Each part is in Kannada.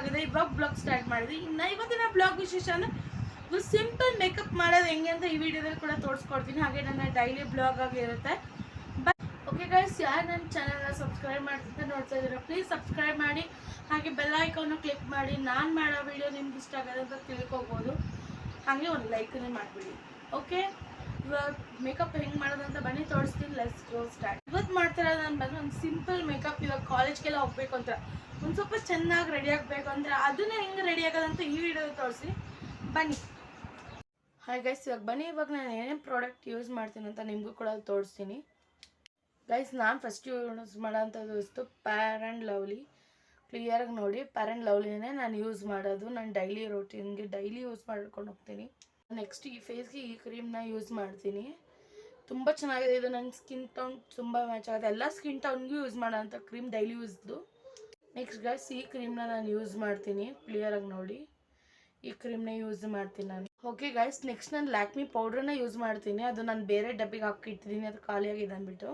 ಆಗಿದೆ, ಇವಾಗ ಬ್ಲಾಗ್ ಸ್ಟಾರ್ಟ್ ಮಾಡಿದ್ವಿ. ಇನ್ನು ಇವತ್ತಿನ ಬ್ಲಾಗ್ ವಿಶೇಷ ಅಂದರೆ ಸಿಂಪಲ್ ಮೇಕಪ್ ಮಾಡೋದು ಹೆಂಗೆ ಅಂತ ಈ ವಿಡಿಯೋದಲ್ಲಿ ಕೂಡ ತೋರಿಸ್ಕೊಡ್ತೀನಿ. ಹಾಗೆ ನನ್ನ ಡೈಲಿ ಬ್ಲಾಗ್ ಆಗಿರುತ್ತೆ. ಓಕೆ ಗೈಸ್, ಯಾರು ನನ್ನ ಚಾನಲ್ನ ಸಬ್ಸ್ಕ್ರೈಬ್ ಮಾಡ್ತಿದ್ದ ನೋಡ್ತಾ ಇದ್ದೀರಾ, ಪ್ಲೀಸ್ ಸಬ್ಸ್ಕ್ರೈಬ್ ಮಾಡಿ. ಹಾಗೆ ಬೆಲ್ ಐಕಾನ್ನ ಕ್ಲಿಕ್ ಮಾಡಿ. ನಾನು ಮಾಡೋ ವಿಡಿಯೋ ನಿಮ್ಗೆ ಇಷ್ಟ ಆಗೋದು ಅಂತ ತಿಳ್ಕೊಬೋದು. ಹಾಗೆ ಒಂದು ಲೈಕನ್ನೇ ಮಾಡಿಬಿಡಿ. ಓಕೆ, ಇವಾಗ ಮೇಕಪ್ ಹೆಂಗೆ ಮಾಡೋದು ಅಂತ ಬನ್ನಿ ತೋರಿಸ್ತೀನಿ. Let's go start. ಇವತ್ತು ಮಾಡ್ತಿರೋದು ನಾನು ಬಂದು ಒಂದು ಸಿಂಪಲ್ ಮೇಕಪ್. ಇವಾಗ ಕಾಲೇಜ್ಗೆಲ್ಲ ಹೋಗ್ಬೇಕು ಅಂತ ಒಂದು ಸ್ವಲ್ಪ ಚೆನ್ನಾಗಿ ರೆಡಿ ಆಗಬೇಕು ಅಂದರೆ ಅದನ್ನೇ ಹೆಂಗೆ ರೆಡಿ ಆಗೋದಂತ ಈ ವಿಡಿಯೋದಲ್ಲಿ ತೋರಿಸಿ ಬನ್ನಿ. ಹಾಯ್ ಗೈಸ್, ಇವಾಗ ಬನ್ನಿ. ಇವಾಗ ನಾನು ಏನೇನು ಪ್ರಾಡಕ್ಟ್ ಯೂಸ್ ಮಾಡ್ತೀನಿ ಅಂತ ನಿಮಗೂ ಕೂಡ ತೋರಿಸ್ತೀನಿ. ಗೈಸ್, ನಾನು ಫಸ್ಟ್ ಯೂಸ್ ಮಾಡೋಂಥದ್ದು ವಸ್ತು ಫೇರ್ ಆ್ಯಂಡ್ ಲವ್ಲಿ. ಕ್ಲಿಯರಾಗಿ ನೋಡಿ, ಫೇರ್ ಆ್ಯಂಡ್ ಲವ್ಲಿನೇ ನಾನು ಯೂಸ್ ಮಾಡೋದು. ನಾನು ಡೈಲಿ ರೋಟೀನ್ಗೆ ಡೈಲಿ ಯೂಸ್ ಮಾಡ್ಕೊಂಡು ಹೋಗ್ತೀನಿ. ನೆಕ್ಸ್ಟ್ ಈ ಫೇಸ್ಗೆ ಈ ಕ್ರೀಮ್ನ ಯೂಸ್ ಮಾಡ್ತೀನಿ. ತುಂಬ ಚೆನ್ನಾಗಿದೆ ಇದು. ನನ್ನ ಸ್ಕಿನ್ ಟೋನ್ ತುಂಬ ಮ್ಯಾಚ್ ಆಗುತ್ತೆ. ಎಲ್ಲ ಸ್ಕಿನ್ ಟೋನ್ಗೂ ಯೂಸ್ ಮಾಡೋಂಥ ಕ್ರೀಮ್, ಡೈಲಿ ಯೂಸ್ದು. ನೆಕ್ಸ್ಟ್ ಗೈಸ್, ಈ ಕ್ರೀಮ್ನ ನಾನು ಯೂಸ್ ಮಾಡ್ತೀನಿ. ಕ್ಲಿಯರಾಗಿ ನೋಡಿ, ಈ ಕ್ರೀಮ್ನ ಯೂಸ್ ಮಾಡ್ತೀನಿ ನಾನು. ಓಕೆ ಗೈಸ್, ನೆಕ್ಸ್ಟ್ ನಾನು ಲ್ಯಾಕ್ಮಿ ಪೌಡ್ರನ್ನ ಯೂಸ್ ಮಾಡ್ತೀನಿ. ಅದು ನಾನು ಬೇರೆ ಡಬ್ಬಿಗೆ ಹಾಕಿಟ್ಟಿದ್ದೀನಿ, ಅದು ಖಾಲಿಯಾಗಿದೆ ಅಂದ್ಬಿಟ್ಟು.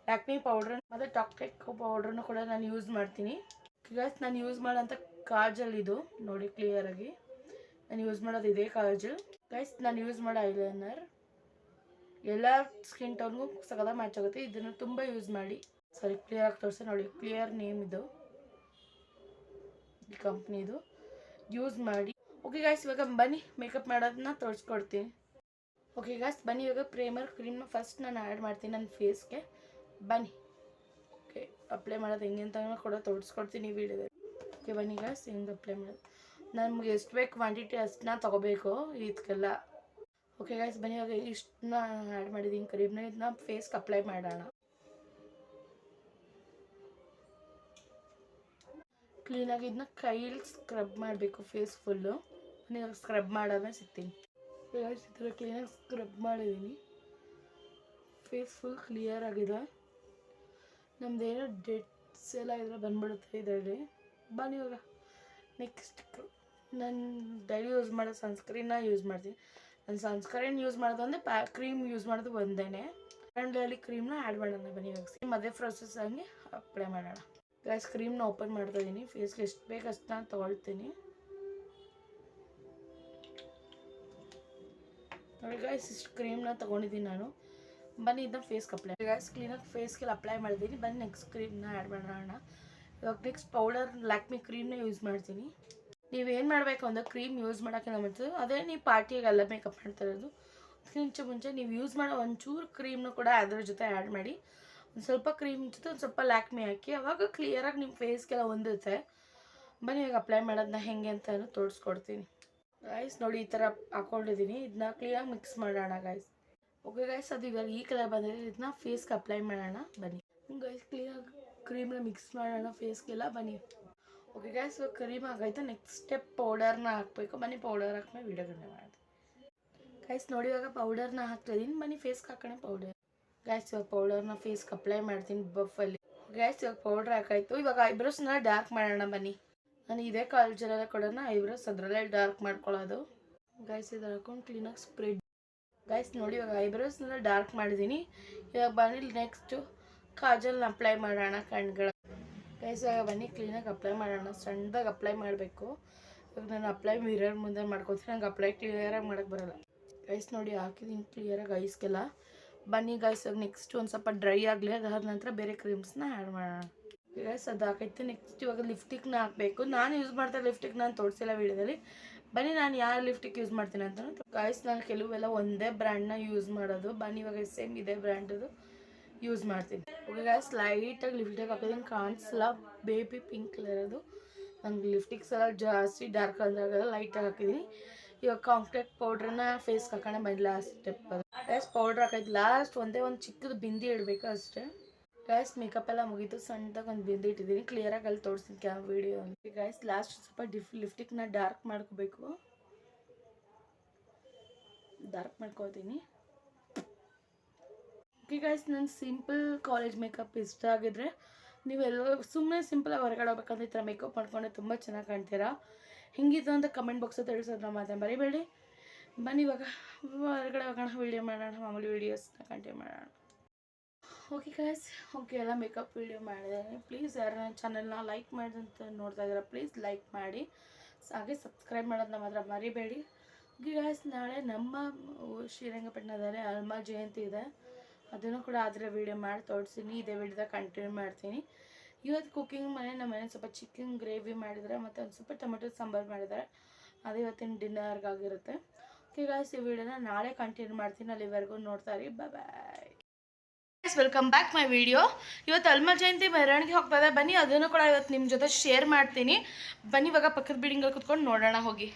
ಲ್ಯಾಕ್ಮಿ ಪೌಡ್ರ್ ಮತ್ತು ಟಾಕ್ಟೆಕ್ ಪೌಡ್ರನ್ನು ಕೂಡ ನಾನು ಯೂಸ್ ಮಾಡ್ತೀನಿ. ಗೈಸ್, ನಾನು ಯೂಸ್ ಮಾಡೋಂಥ ಕಾಜಲ್ ಇದು ನೋಡಿ. ಕ್ಲಿಯರಾಗಿ ನಾನು ಯೂಸ್ ಮಾಡೋದು ಇದೇ ಕಾಜಲ್. ಗೈಸ್, ನಾನು ಯೂಸ್ ಮಾಡೋ ಐಲೈನರ್ ಎಲ್ಲ ಸ್ಕಿನ್ ಟೋನ್ಗೂ ಸಗದ ಮ್ಯಾಚ್ ಆಗುತ್ತೆ. ಇದನ್ನು ತುಂಬ ಯೂಸ್ ಮಾಡಿ. ಸಾರಿ, ಕ್ಲಿಯರಾಗಿ ತೋರಿಸಿ ನೋಡಿ. ಕ್ಲಿಯರ್ ನೇಮ್ ಇದು, ಈ ಕಂಪ್ನಿದು. ಯೂಸ್ ಮಾಡಿ. ಓಕೆ ಗೈಸ್, ಇವಾಗ ಬನ್ನಿ ಮೇಕಪ್ ಮಾಡೋದನ್ನ ತೋರಿಸ್ಕೊಡ್ತೀನಿ. ಓಕೆ ಗೈಸ್, ಬನ್ನಿ. ಇವಾಗ ಪ್ರೇಮರ್ ಕ್ರೀಮ್ನ ಫಸ್ಟ್ ನಾನು ಆ್ಯಡ್ ಮಾಡ್ತೀನಿ ನನ್ನ ಫೇಸ್ಗೆ. ಬನ್ನಿ. ಓಕೆ, ಅಪ್ಲೈ ಮಾಡೋದು ಹೆಂಗೆ ಅಂತ ಕೂಡ ತೋರಿಸ್ಕೊಡ್ತೀನಿ ಈ ವಿಡಿಯೋದಲ್ಲಿ. ಓಕೆ ಬನ್ನಿ ಗೈಸ್, ಹೆಂಗೆ ಅಪ್ಲೈ ಮಾಡೋದು. ನಮ್ಗೆ ಎಷ್ಟು ಬೇಕು ಕ್ವಾಂಟಿಟಿ ಅಷ್ಟನ್ನ ತೊಗೋಬೇಕು ಇದಕ್ಕೆಲ್ಲ. ಓಕೆ ಗೈಸ್, ಬನ್ನಿ. ಇವಾಗ ಇಷ್ಟನ್ನ ಆ್ಯಡ್ ಮಾಡಿದ್ದೀನಿ ಕ್ರೀಮ್ನ. ಇದನ್ನ ಫೇಸ್ಗೆ ಅಪ್ಲೈ ಮಾಡೋಣ. ಕ್ಲೀನಾಗಿ ಇದನ್ನ ಕೈಯಲ್ಲಿ ಸ್ಕ್ರಬ್ ಮಾಡಬೇಕು ಫೇಸ್ ಫುಲ್ಲು. ನೀವು ಸ್ಕ್ರಬ್ ಮಾಡೋದೇ ಸಿಗ್ತೀನಿ. ಗೈಸ್, ಈ ಥರ ಕ್ಲೀನಾಗಿ ಸ್ಕ್ರಬ್ ಮಾಡಿದ್ದೀನಿ. ಫೇಸ್ ಫುಲ್ ಕ್ಲಿಯರ್ ಆಗಿದೆ. ನಮ್ಮದೇನೋ ಡೆಟ್ಸ್ ಎಲ್ಲ ಇದ್ರೆ ಬಂದ್ಬಿಡುತ್ತೆ ಇದರಲ್ಲಿ. ಬನ್ನಿ ಇವಾಗ ನೆಕ್ಸ್ಟ್ ನಾನು ಡೈಲಿ ಯೂಸ್ ಮಾಡೋ ಸನ್ಸ್ಕ್ರೀನ್ನ ಯೂಸ್ ಮಾಡ್ತೀನಿ. ನಾನು ಸನ್ಸ್ಕ್ರೀನ್ ಯೂಸ್ ಮಾಡೋದು ಅಂದರೆ ಕ್ರೀಮ್ ಯೂಸ್ ಮಾಡೋದು ಒಂದೇ. ಆ್ಯಂಡ್ ಡೈಲಿ ಕ್ರೀಮ್ನ ಆ್ಯಡ್ ಮಾಡೋಣ. ಬನ್ನಿ ಇವಾಗ ಸೇಮ್ ಅದೇ ಪ್ರೊಸೆಸ್ ಆಗಿ ಅಪ್ಲೈ ಮಾಡೋಣ. ಗೈಸ್, ಕ್ರೀಮ್ನ ಓಪನ್ ಮಾಡ್ತಾ ಇದ್ದೀನಿ. ಫೇಸ್ಗೆ ಎಷ್ಟು ಬೇಕು ಅಷ್ಟು ನಾನು ತೊಗೊಳ್ತೀನಿ. ನೋಡಿ ಗೈಸ್, ಇಷ್ಟು ಕ್ರೀಮ್ನ ತೊಗೊಂಡಿದ್ದೀನಿ ನಾನು. ಬನ್ನಿ ಇದನ್ನ ಫೇಸ್ಗೆ ಅಪ್ಲೈ. ಗೈಸ್, ಕ್ಲೀನಾಗಿ ಫೇಸ್ಗೆಲ್ಲ ಅಪ್ಲೈ ಮಾಡಿದ್ದೀನಿ. ಬನ್ನಿ ನೆಕ್ಸ್ಟ್ ಕ್ರೀಮ್ನ ಆ್ಯಡ್ ಮಾಡೋಣ. ಇವಾಗ ನೆಕ್ಸ್ಟ್ ಪೌಡರ್ ಲ್ಯಾಕ್ಮಿ ಕ್ರೀಮ್ನ ಯೂಸ್ ಮಾಡ್ತೀನಿ. ನೀವೇನು ಮಾಡಬೇಕು ಅಂದರೆ ಕ್ರೀಮ್ ಯೂಸ್ ಮಾಡೋಕ್ಕಿಂತ ಮುಂಚೆ, ಅದೇ ನೀವು ಪಾರ್ಟಿಗೆಲ್ಲ ಮೇಕಪ್ ಮಾಡ್ತಾ ಇರೋದು, ಅದಕ್ಕಿಂತ ಮುಂಚೆ ನೀವು ಯೂಸ್ ಮಾಡೋ ಒಂಚೂರು ಕ್ರೀಮ್ನ ಕೂಡ ಅದ್ರ ಜೊತೆ ಆ್ಯಡ್ ಮಾಡಿ. ಒಂದು ಸ್ವಲ್ಪ ಕ್ರೀಮ್ ಜೊತೆ ಒಂದು ಸ್ವಲ್ಪ ಲ್ಯಾಕ್ಮಿ ಹಾಕಿ, ಅವಾಗ ಕ್ಲಿಯರಾಗಿ ನಿಮ್ಮ ಫೇಸ್ಗೆಲ್ಲ ಹೊಂದುತ್ತೆ. ಬನ್ನಿ ಇವಾಗ ಅಪ್ಲೈ ಮಾಡೋದನ್ನ ಹೆಂಗೆ ಅಂತ ತೋರಿಸ್ಕೊಡ್ತೀನಿ. ಗೈಸ್ ನೋಡಿ, ಈ ಥರ ಹಾಕ್ಕೊಂಡಿದ್ದೀನಿ. ಇದನ್ನ ಕ್ಲೀನಾಗಿ ಮಿಕ್ಸ್ ಮಾಡೋಣ ಗೈಸ್. ಓಕೆ ಗೈಸ್, ಅದು ಇವಾಗ ಈ ಕಲರ್ ಬಂದಿದೆ. ಇದನ್ನ ಫೇಸ್ಗೆ ಅಪ್ಲೈ ಮಾಡೋಣ. ಬನ್ನಿ ಗೈಸ್, ಕ್ಲೀನಾಗಿ ಕ್ರೀಮ್ನ ಮಿಕ್ಸ್ ಮಾಡೋಣ ಫೇಸ್ಗೆಲ್ಲ. ಬನ್ನಿ. ಓಕೆ ಗೈಸ್, ಇವಾಗ ಕ್ರೀಮ್ ಆಗೈತೆ. ನೆಕ್ಸ್ಟ್ ಸ್ಟೆಪ್ ಪೌಡರ್ನ ಹಾಕಬೇಕು. ಬನ್ನಿ ಪೌಡರ್ ಹಾಕ್ಮೇಲೆ ವೀಡಿಯೋ ಕಂಟಿನ್ಯೂ ಮಾಡಿದೆ. ಗೈಸ್ ನೋಡಿ, ಇವಾಗ ಪೌಡರ್ನ ಹಾಕ್ತಾಯಿದ್ದೀನಿ. ಬನ್ನಿ ಫೇಸ್ಗೆ ಹಾಕೋಣ ಪೌಡರ್. ಗೈಸ್, ಇವಾಗ ಪೌಡರ್ನ ಫೇಸ್ಗೆ ಅಪ್ಲೈ ಮಾಡ್ತೀನಿ ಬಫಲ್ಲಿ. ಗೈಸ್, ಇವಾಗ ಪೌಡರ್ ಹಾಕಾಯ್ತು. ಇವಾಗ ಐಬ್ರೋಸ್ನ ಡಾರ್ಕ್ ಮಾಡೋಣ. ಬನ್ನಿ. ನಾನು ಇದೇ ಕಾಲೇಜಲ್ಲೆಲ್ಲ ಕೊಡೋಣ ಐಬ್ರೋಸ್, ಅದರಲ್ಲೇ ಡಾರ್ಕ್ ಮಾಡ್ಕೊಳ್ಳೋದು. ಗೈಸ್, ಇದನ್ನು ಹಾಕೊಂಡು ಕ್ಲೀನಾಗಿ ಸ್ಪ್ರೆಡ್. ಗೈಸ್ ನೋಡಿ, ಇವಾಗ ಐಬ್ರೋಸ್ನೆಲ್ಲ ಡಾರ್ಕ್ ಮಾಡಿದ್ದೀನಿ. ಇವಾಗ ಬನ್ನಿ ನೆಕ್ಸ್ಟು ಕಾಜಲ್ನ ಅಪ್ಲೈ ಮಾಡೋಣ ಕಣ್ಗಳು. ಗೈಸ್, ಇವಾಗ ಬನ್ನಿ ಕ್ಲೀನಾಗಿ ಅಪ್ಲೈ ಮಾಡೋಣ. ಸಣ್ಣದಾಗಿ ಅಪ್ಲೈ ಮಾಡಬೇಕು. ಇವಾಗ ನಾನು ಅಪ್ಲೈ ಮಿರರ್ ಮುಂದೆ ಮಾಡ್ಕೊತೀನಿ. ನಂಗೆ ಅಪ್ಲೈ ಕ್ಲಿಯರಾಗಿ ಮಾಡೋಕ್ಕೆ ಬರೋಲ್ಲ. ಗೈಸ್ ನೋಡಿ, ಹಾಕಿದ್ದೀನಿ ಕ್ಲಿಯರಾಗಿ ಐಸ್ಗೆಲ್ಲ. ಬನ್ನಿ ಗೈಸ್, ಇವಾಗ ನೆಕ್ಸ್ಟ್ ಒಂದು ಸ್ವಲ್ಪ ಡ್ರೈ ಆಗಲಿ. ಅದಾದ ನಂತರ ಬೇರೆ ಕ್ರೀಮ್ಸ್ನ ಆ್ಯಡ್ ಮಾಡೋಣ. ಗೈಸ್, ಅದು ಹಾಕೈತೆ. ನೆಕ್ಸ್ಟ್ ಇವಾಗ ಲಿಫ್ಟಿಕ್ನ ಹಾಕಬೇಕು. ನಾನು ಯೂಸ್ ಮಾಡ್ತಾ ಲಿಫ್ಟಿಕ್ ನಾನು ತೋರಿಸಿಲ್ಲ ವೀಡಿಯೋದಲ್ಲಿ. ಬನ್ನಿ ನಾನು ಯಾವ ಲಿಫ್ಟಿಕ್ ಯೂಸ್ ಮಾಡ್ತೀನಿ ಅಂತ. ಗೈಸ್, ನಾನು ಕೆಲವೆಲ್ಲ ಒಂದೇ ಬ್ರ್ಯಾಂಡ್ನ ಯೂಸ್ ಮಾಡೋದು. ಬನ್ನಿ ಇವಾಗ ಸೇಮ್ ಇದೇ ಬ್ರ್ಯಾಂಡದು ಯೂಸ್ ಮಾಡ್ತೀನಿ. ಓಕೆ ಗೈಸ್, ಲೈಟಾಗಿ ಲಿಫ್ಟಿಕ್ ಹಾಕಿದ್ದೀನಿ. ಕಾಣಿಸಲ್ಲ, ಬೇಬಿ ಪಿಂಕ್ ಕಲರ್ ಅದು. ನಂಗೆ ಲಿಫ್ಟಿಕ್ಸ್ ಎಲ್ಲ ಜಾಸ್ತಿ ಡಾರ್ಕ್ ಅಂದಾಗ ಲೈಟಾಗಿ ಹಾಕಿದ್ದೀನಿ. ಇವಾಗ ಕಾಂಪ್ಯಾಕ್ಟ್ ಪೌಡ್ರನ್ನ ಫೇಸ್ಗೆ ಹಾಕೋಣ. ಬನ್ನಿ ಲಾಸ್ಟ್ ಸ್ಟೆಪ್. ಅದು ಗೈಸ್, ಪೌಡ್ರ್ ಹಾಕೈತಿ. ಲಾಸ್ಟ್ ಒಂದೇ ಒಂದು ಚಿಕ್ಕದು ಬಿಂದಿ ಇಡಬೇಕು ಅಷ್ಟೇ. ಗೈಸ್, ಮೇಕಪ್ ಎಲ್ಲ ಮುಗೀತು. ಸಣ್ಣದಾಗಿ ಒಂದು ಬಿಂದಿ ಇಟ್ಟಿದ್ದೀನಿ. ಕ್ಲಿಯರಾಗಿ ಅಲ್ಲಿ ತೋರಿಸ್ತೀನಿ ವಿಡಿಯೋ. ಗೈಸ್, ಲಾಸ್ಟ್ ಸ್ವಲ್ಪ ಲಿಫ್ಟಿಕ್ನ ಡಾರ್ಕ್ ಮಾಡ್ಕೋಬೇಕು. ಡಾರ್ಕ್ ಮಾಡ್ಕೊತೀನಿ. ಓಕೆ ಗೈಸ್, ನನ್ನ ಸಿಂಪಲ್ ಕಾಲೇಜ್ ಮೇಕಪ್ ಇಷ್ಟ ಆಗಿದ್ರೆ ನೀವೆಲ್ಲ ಸುಮ್ಮನೆ ಸಿಂಪಲಾಗಿ ಹೊರಗಡೆ ಹೋಗ್ಬೇಕಂದ್ರೆ ಈ ಥರ ಮೇಕಪ್ ಮಾಡ್ಕೊಂಡ್ರೆ ತುಂಬ ಚೆನ್ನಾಗಿ ಕಾಣ್ತೀರಾ. ಹಿಂಗಿತ್ತು ಅಂತ ಕಮೆಂಟ್ ಬಾಕ್ಸಲ್ಲಿ ತಿಳಿಸೋದ್ರ ಮಾತನ್ನು ಬರೀಬೇಡಿ. ಬನ್ನಿ ಇವಾಗ ಹೊರಗಡೆ ಹೋಗೋಣ, ವೀಡಿಯೋ ಮಾಡೋಣ. ಮಾಮೂಲಿ ವೀಡಿಯೋಸ್ನ ಕಂಟಿನ್ಯೂ ಮಾಡೋಣ. ಓಕೆ ಗೈಸ್, ಓಕೆ ಎಲ್ಲ ಮೇಕಪ್ ವೀಡಿಯೋ ಮಾಡಿದ್ದೇನೆ. ಪ್ಲೀಸ್ ಯಾರು ನನ್ನ ಚಾನಲ್ನ ಲೈಕ್ ಮಾಡಿದಂತ ನೋಡ್ತಾ ಇದ್ದೀರಾ ಪ್ಲೀಸ್ ಲೈಕ್ ಮಾಡಿ, ಹಾಗೆ ಸಬ್ಸ್ಕ್ರೈಬ್ ಮಾಡೋದನ್ನ ಮಾತ್ರ ಮರಿಬೇಡಿ. ಓಕೆ ಗೈಸ್, ನಾಳೆ ನಮ್ಮ ಶ್ರೀರಂಗಪಟ್ಟಣದಲ್ಲಿ ಹನುಮ ಜಯಂತಿ ಇದೆ, ಅದನ್ನು ಕೂಡ ಆದರೆ ವೀಡಿಯೋ ಮಾಡಿ ತೋರಿಸ್ತೀನಿ. ಇದೇ ವಿಡಿಯೋದಾಗ ಕಂಟಿನ್ಯೂ ಮಾಡ್ತೀನಿ. ಇವತ್ತು ಕುಕ್ಕಿಂಗ್ ನಮ್ಮ ಮನೆ ಸ್ವಲ್ಪ ಚಿಕನ್ ಗ್ರೇವಿ ಮಾಡಿದರೆ ಮತ್ತು ಒಂದು ಸ್ವಲ್ಪ ಟೊಮೆಟೊ ಸಾಂಬಾರು ಮಾಡಿದ್ದಾರೆ, ಅದು ಇವತ್ತಿನ ಡಿನ್ನರ್ಗಾಗಿರುತ್ತೆ. ಓಕೆ ಗೈಸ್, ಈ ವಿಡಿಯೋನ ನಾಳೆ ಕಂಟಿನ್ಯೂ ಮಾಡ್ತೀನಿ. ಅಲ್ಲಿವರೆಗೂ ನೋಡ್ತಾ ಇರಿ. Bye. Welcome back my video. ಇವತ್ತು ಹನುಮ ಜಯಂತಿ ಮೆರವಣಿಗೆ ಹೋಗ್ತಾ ಇದೆ, ಬನ್ನಿ ಅದನ್ನು ಕೂಡ ಇವತ್ತು ನಿಮ್ಮ ಜೊತೆ ಶೇರ್ ಮಾಡ್ತೀನಿ. ಬನ್ನಿ ಇವಾಗ ಪಕ್ಕದ ಬಿಲ್ಡಿಂಗಲ್ಲಿ ಕುತ್ಕೊಂಡು ನೋಡೋಣ ಹೋಗಿ.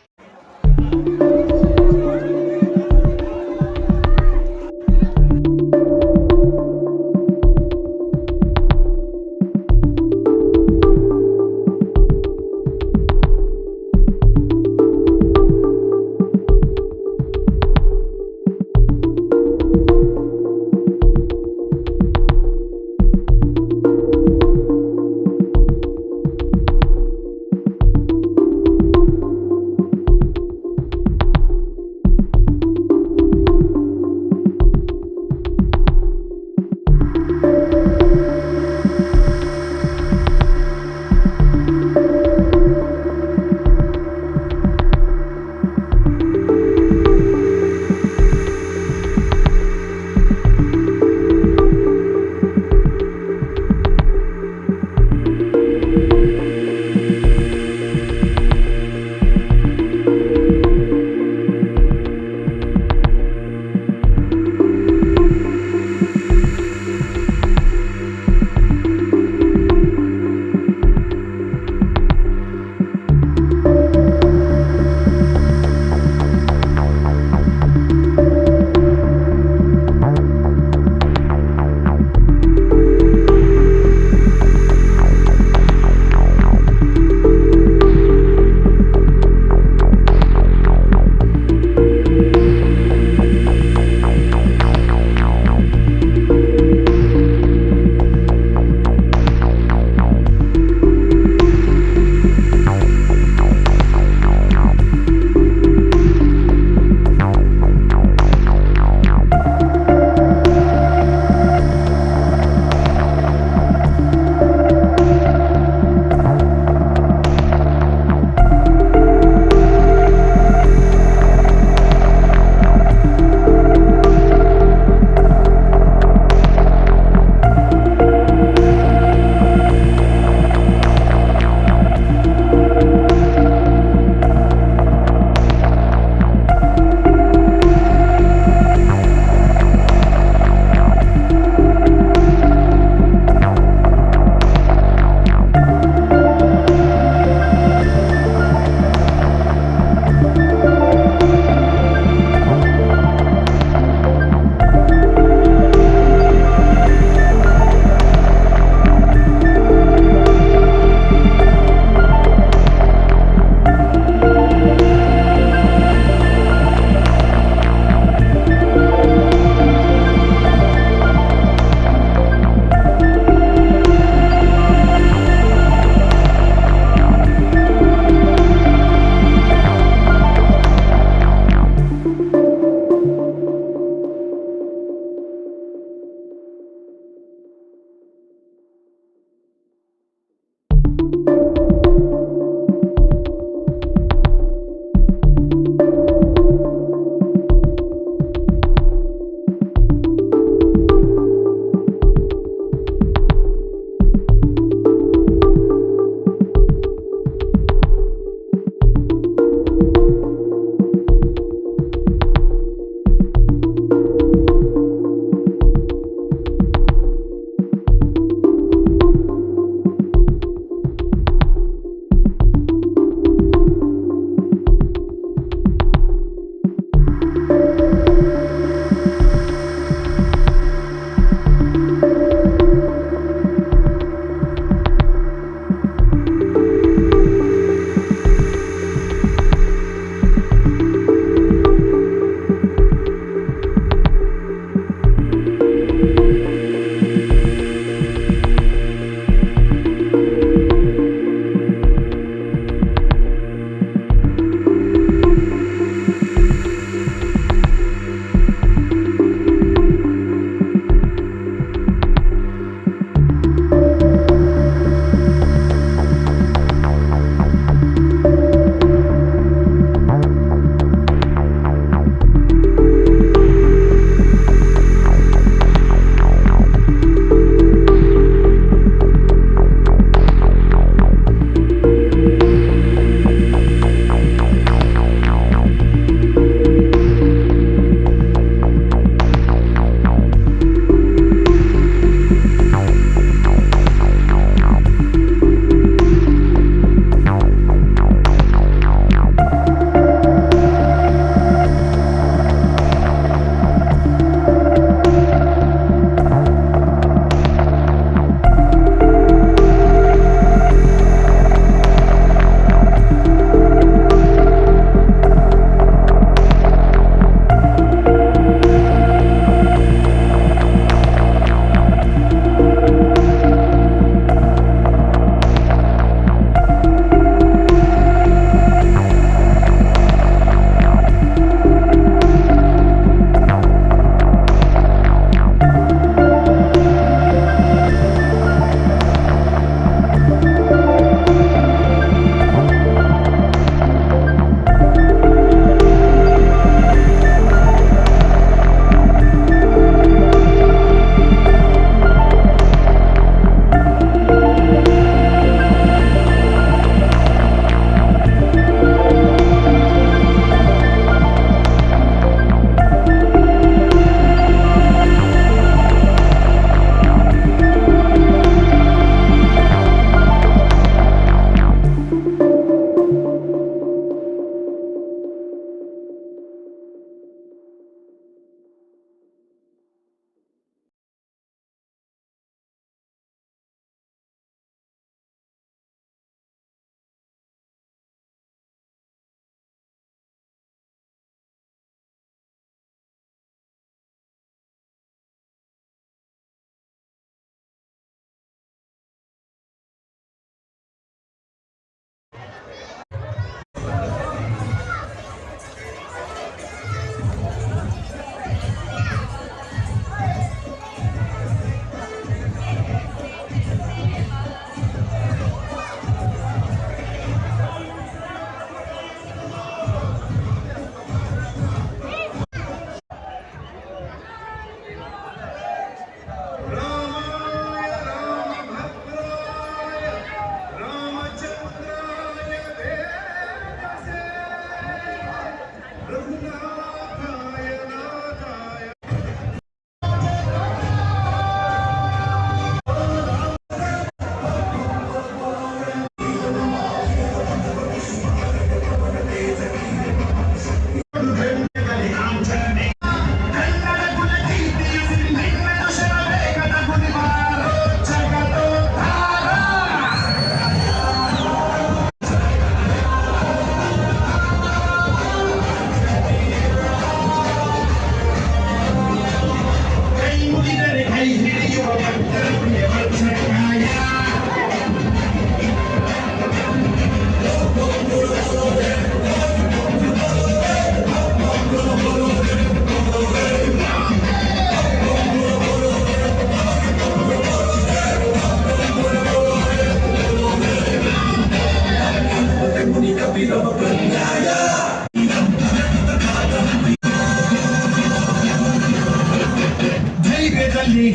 ಧೈರ್ಯದಲ್ಲಿ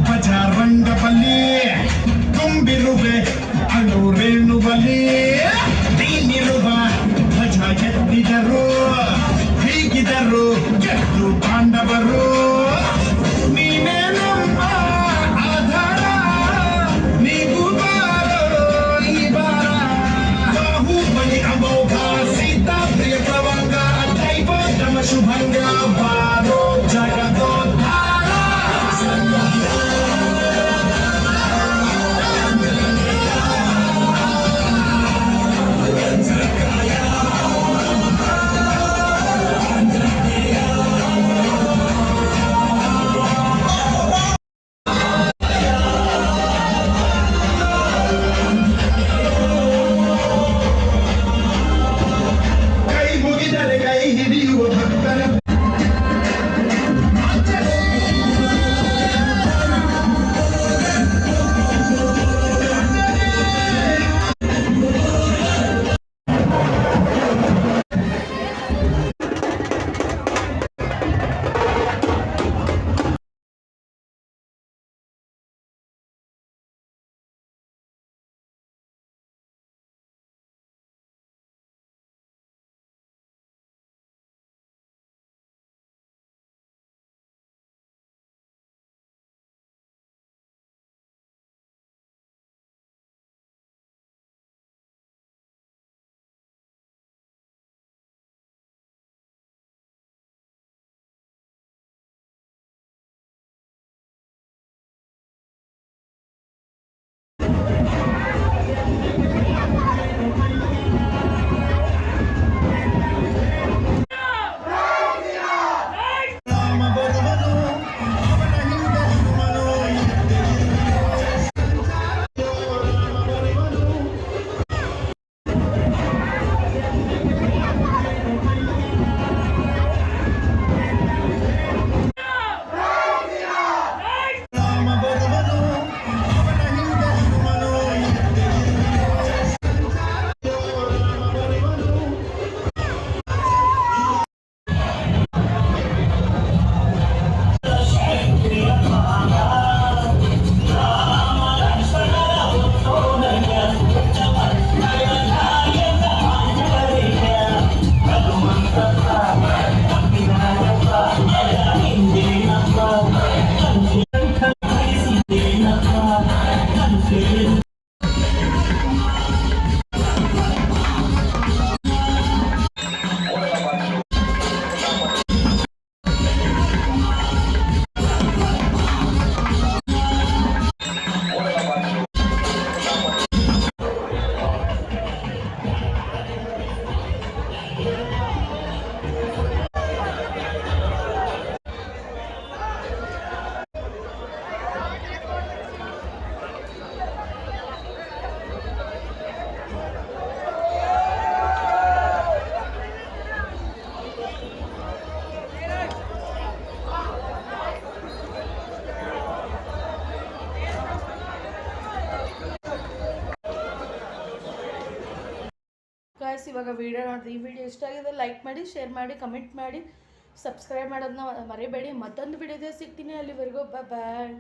ಬಜಾರಂಗಬಲ್ಲಿ ತುಂಬಿರುವೆ ಅಣುರೇಣುಬಲಿ ನೀನಿರುವ ಧ್ವಜ ಎತ್ತಿದರು ಹೀಗಿದರು ಗೆದ್ದು ಪಾಂಡವರು ನೀನೇ ನಮ್ಮ ಆಧಾರ ನೀವು ಬಾರೋ ಈ ಬಾರ ಬಾಹುಬಲಿ ಅಮೋಘ ಸೀತಾ ಪ್ರಿಯ ಪ್ರವಂಗ ದೈವೋತ್ತಮ ಶುಭಂಗ ಬಾರೋ ಜಗದೋದ್ಧಾರ. ಕೈ ಮುಗಿದರೆ ಕೈ ಹಿಡಿಯುವ ಭಕ್ತರ ಗೈಸ್ ಇವಾಗ ವಿಡಿಯೋ ನೋಡಿರಿ. ಈ ವಿಡಿಯೋ ಇಷ್ಟ ಆಗಿದೆ ಲೈಕ್ ಮಾಡಿ, ಶೇರ್ ಮಾಡಿ, ಕಮೆಂಟ್ ಮಾಡಿ, ಸಬ್ಸ್ಕ್ರೈಬ್ ಮಾಡೋದನ್ನ ಮರಿಬೇಡಿ. ಮತ್ತೊಂದು ವಿಡಿಯೋದೇ ಸಿಗ್ತೀನಿ. ಅಲ್ಲಿವರೆಗೂ ಬಾಯ್.